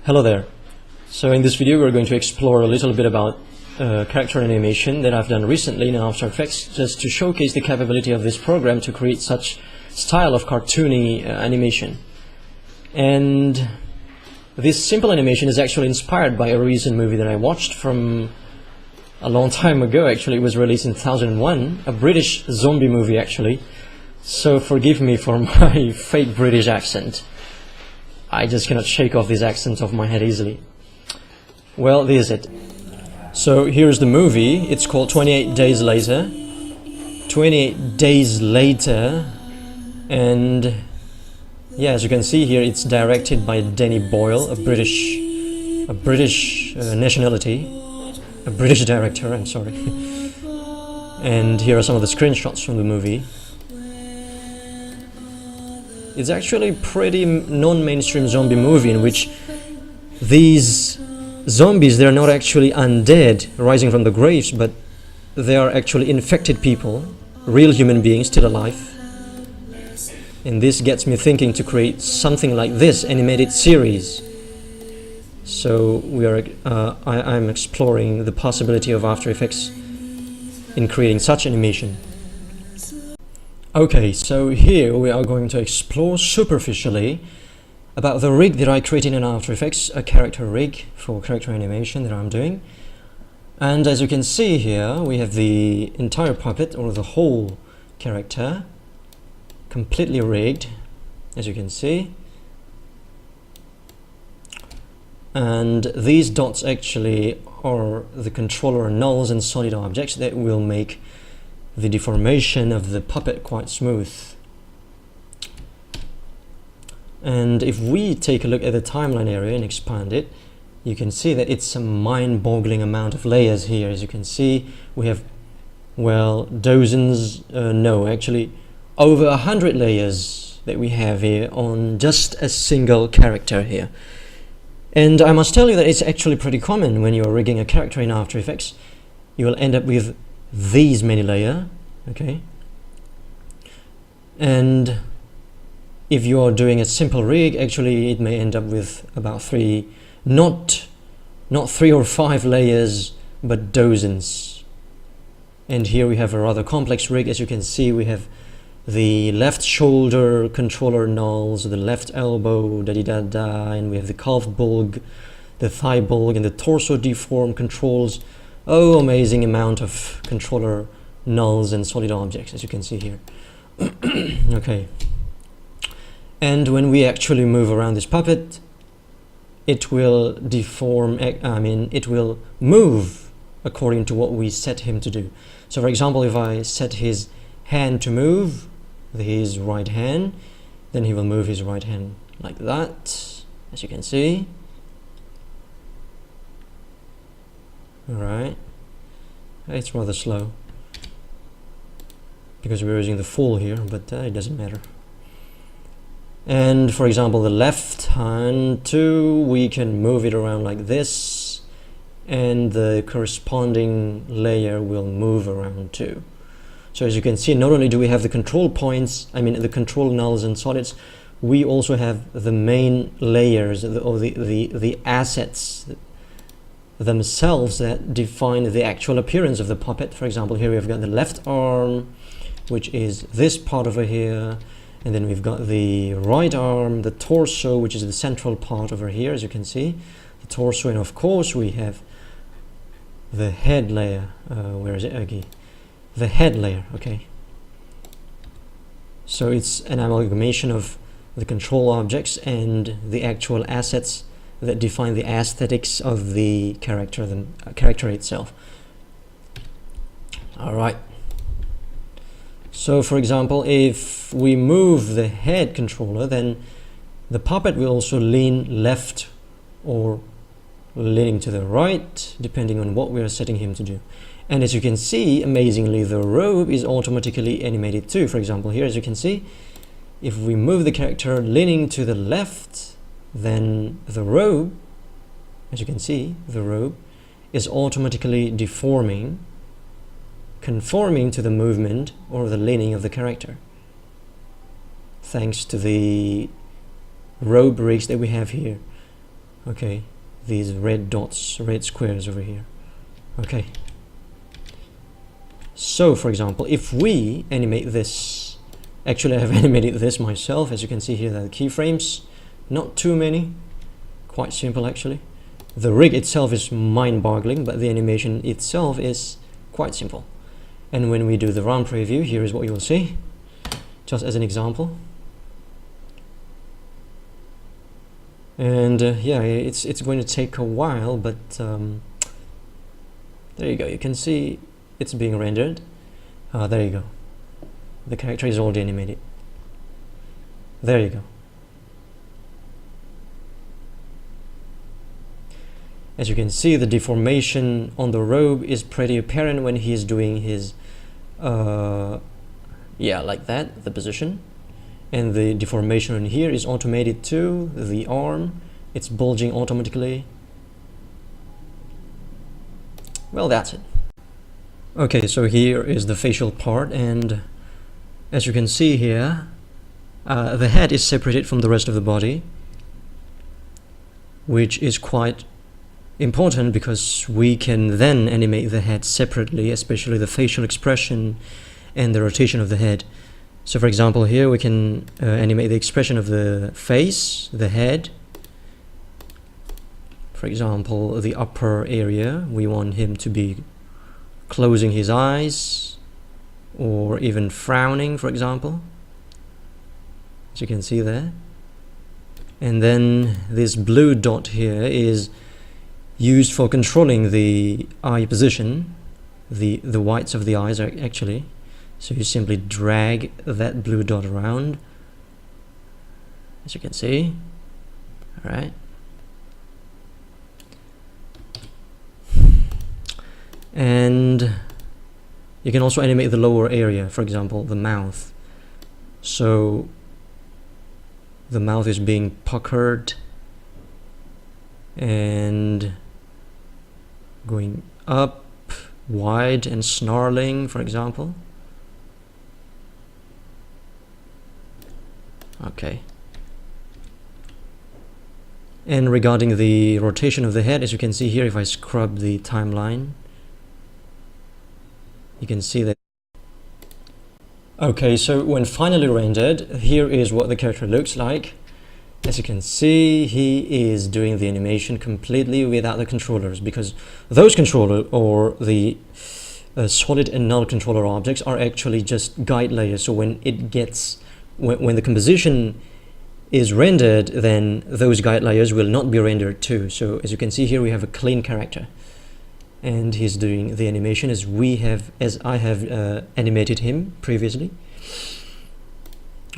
Hello there. So in this video we're going to explore a little bit about character animation that I've done recently in After Effects, just to showcase the capability of this program to create such style of cartoony animation. And this simple animation is actually inspired by a recent movie that I watched from a long time ago. Actually, it was released in 2001, a British zombie movie actually. So forgive me for my fake British accent. I just cannot shake off these accents off my head easily. Well, this is it. So here's the movie. It's called 28 Days Later. 28 Days Later. And yeah, as you can see here, it's directed by Danny Boyle, a British nationality, a British director, I'm sorry. And here are some of the screenshots from the movie. It's actually a pretty non-mainstream zombie movie in which these zombies, they're not actually undead rising from the graves, but they are actually infected people, real human beings still alive. And this gets me thinking to create something like this animated series. So I'm exploring the possibility of After Effects in creating such animation. Okay, so here we are going to explore superficially about the rig that I created in After Effects, a character rig for character animation that I'm doing. And as you can see here, we have the entire puppet, or the whole character, completely rigged, as you can see. And these dots actually are the controller nulls and solid objects that will make the deformation of the puppet quite smooth. And if we take a look at the timeline area and expand it, you can see that it's a mind-boggling amount of layers here. As you can see, we have, well, dozens, no, actually over 100 layers that we have here on just a single character here. And I must tell you that it's actually pretty common when you're rigging a character in After Effects. You will end up with these many layers, okay? And if you are doing a simple rig, actually it may end up with about three, not 3 or 5 layers, but dozens. And here we have a rather complex rig. As you can see, we have the left shoulder controller nulls, the left elbow, da-di-da-da, and we have the calf bulg, the thigh bulg, and the torso deform controls. Oh, amazing amount of controller nulls and solid objects, as you can see here. Okay. And when we actually move around this puppet, it will deform, it will move according to what we set him to do. So for example, if I set his hand to move, his right hand, then he will move his right hand like that, as you can see. Alright, it's rather slow because we're using the full here, but it doesn't matter. And for example, the left hand too, we can move it around like this, and the corresponding layer will move around too. So as you can see, not only do we have the control points, the control nulls and solids, we also have the main layers, or the assets themselves that define the actual appearance of the puppet. For example, here we've got the left arm, which is this part over here, and then we've got the right arm, the torso, which is the central part over here, as you can see, the torso, and of course we have the head layer. Where is it? Okay, the head layer. Okay, so it's an amalgamation of the control objects and the actual assets that define the aesthetics of the character itself. All right. So for example, if we move the head controller, then the puppet will also lean left or leaning to the right, depending on what we are setting him to do. And as you can see, amazingly, the robe is automatically animated too. For example, here, as you can see, if we move the character leaning to the left, then the robe, as you can see, the robe is automatically deforming, conforming to the movement or the leaning of the character, thanks to the robe rigs that we have here. Okay, these red dots, red squares over here. Okay, so for example, if we animate this, actually I have animated this myself, as you can see here, the keyframes, not too many, quite simple actually. The rig itself is mind-boggling, but the animation itself is quite simple. And when we do the run preview, here is what you will see, just as an example. And yeah, it's going to take a while, but there you go, you can see it's being rendered. There you go, the character is already animated. There you go. As you can see, the deformation on the robe is pretty apparent when he is doing his yeah, like that, the position. And the deformation in here is automated too. The arm, it's bulging automatically. Well, that's it. Okay, so here is the facial part, and as you can see here, the head is separated from the rest of the body, which is quite important because we can then animate the head separately, especially the facial expression and the rotation of the head. So for example, here we can animate the expression of the face, the head. For example, the upper area, we want him to be closing his eyes or even frowning, for example, as you can see there. And then this blue dot here is used for controlling the eye position, the whites of the eyes are actually. So you simply drag that blue dot around, as you can see. All right. And you can also animate the lower area, for example, the mouth. So the mouth is being puckered and going up, wide and snarling, for example. Okay. And regarding the rotation of the head, as you can see here, if I scrub the timeline, you can see that. Okay, so when finally rendered, here is what the character looks like. As you can see, he is doing the animation completely without the controllers, because those controllers, or the solid and null controller objects, are actually just guide layers. So when it gets when the composition is rendered, then those guide layers will not be rendered too. So as you can see here, we have a clean character, and he's doing the animation as I have animated him previously.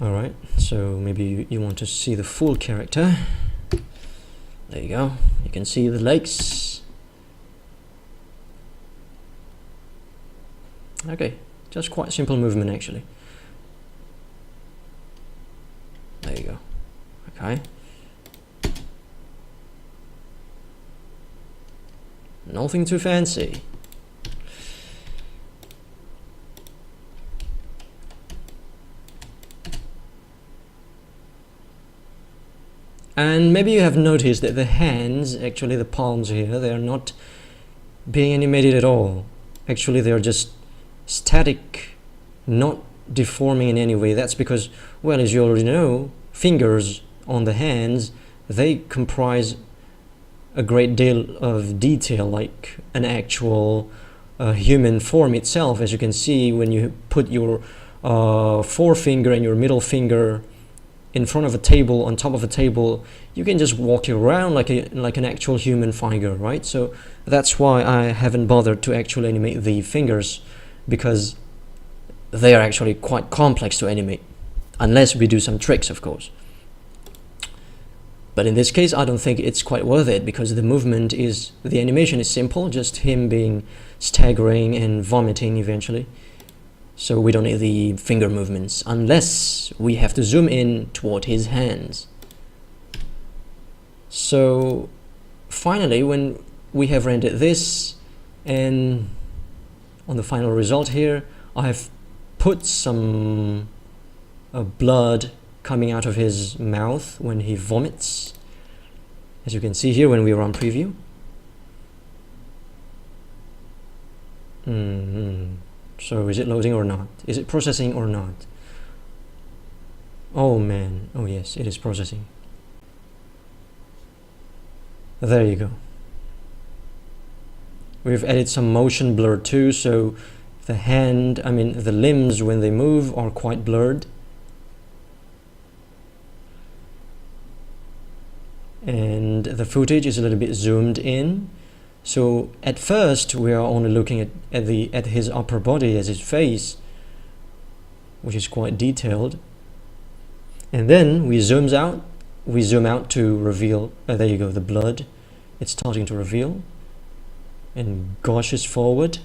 All right, so maybe you want to see the full character. There you go. You can see the legs. Okay, just quite simple movement actually. There you go. Okay. Nothing too fancy. And maybe you have noticed that the hands, actually the palms here, they are not being animated at all. Actually, they are just static, not deforming in any way. That's because, well, as you already know, fingers on the hands, they comprise a great deal of detail, like an actual human form itself. As you can see, when you put your forefinger and your middle finger in front of a table, on top of a table, you can just walk around like an actual human figure, right? So that's why I haven't bothered to actually animate the fingers, because they are actually quite complex to animate, unless we do some tricks, of course. But in this case, I don't think it's quite worth it, because the animation is simple, just him being staggering and vomiting eventually. So we don't need the finger movements, unless we have to zoom in toward his hands. So finally, when we have rendered this, and on the final result here, I have put some blood coming out of his mouth when he vomits. as you can see here when we run preview. So is it loading or not? Is it processing or not? Oh man, oh yes, it is processing. There you go. We've added some motion blur too, so the the limbs when they move are quite blurred. And the footage is a little bit zoomed in. So at first we are only looking at his upper body, as his face, which is quite detailed. And then we zoom out to reveal, there you go, the blood. It's starting to reveal and gushes forward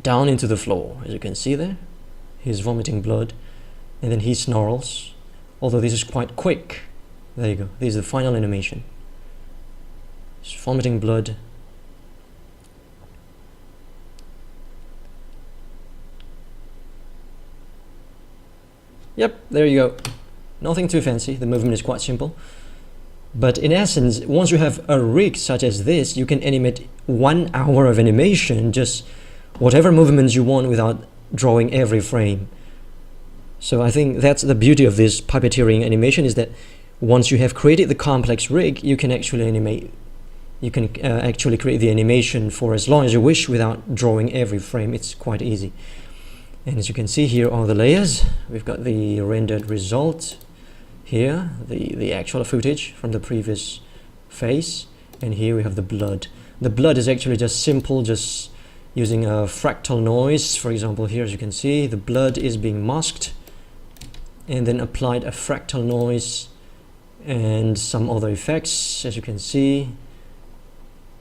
down into the floor, as you can see there. He's vomiting blood, and then he snarls, although this is quite quick. There you go, this is the final animation. He's vomiting blood. Yep, there you go. Nothing too fancy, the movement is quite simple. But in essence, once you have a rig such as this, you can animate 1 hour of animation, just whatever movements you want without drawing every frame. So I think that's the beauty of this puppeteering animation, is that once you have created the complex rig, you can actually animate. You can actually create the animation for as long as you wish without drawing every frame. It's quite easy. And as you can see, here are the layers. We've got the rendered result here, the actual footage from the previous face, and here we have the blood. The blood is actually just simple, just using a fractal noise. For example, here as you can see, the blood is being masked and then applied a fractal noise and some other effects, as you can see.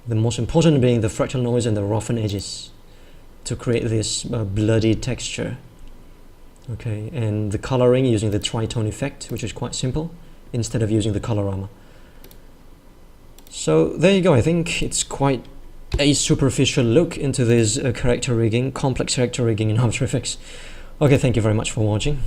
The most important being the fractal noise and the roughen edges to create this bloody texture. Okay, and the coloring using the tritone effect, which is quite simple, instead of using the colorama. So there you go. I think it's quite a superficial look into this character rigging, complex character rigging in After Effects. Okay, thank you very much for watching.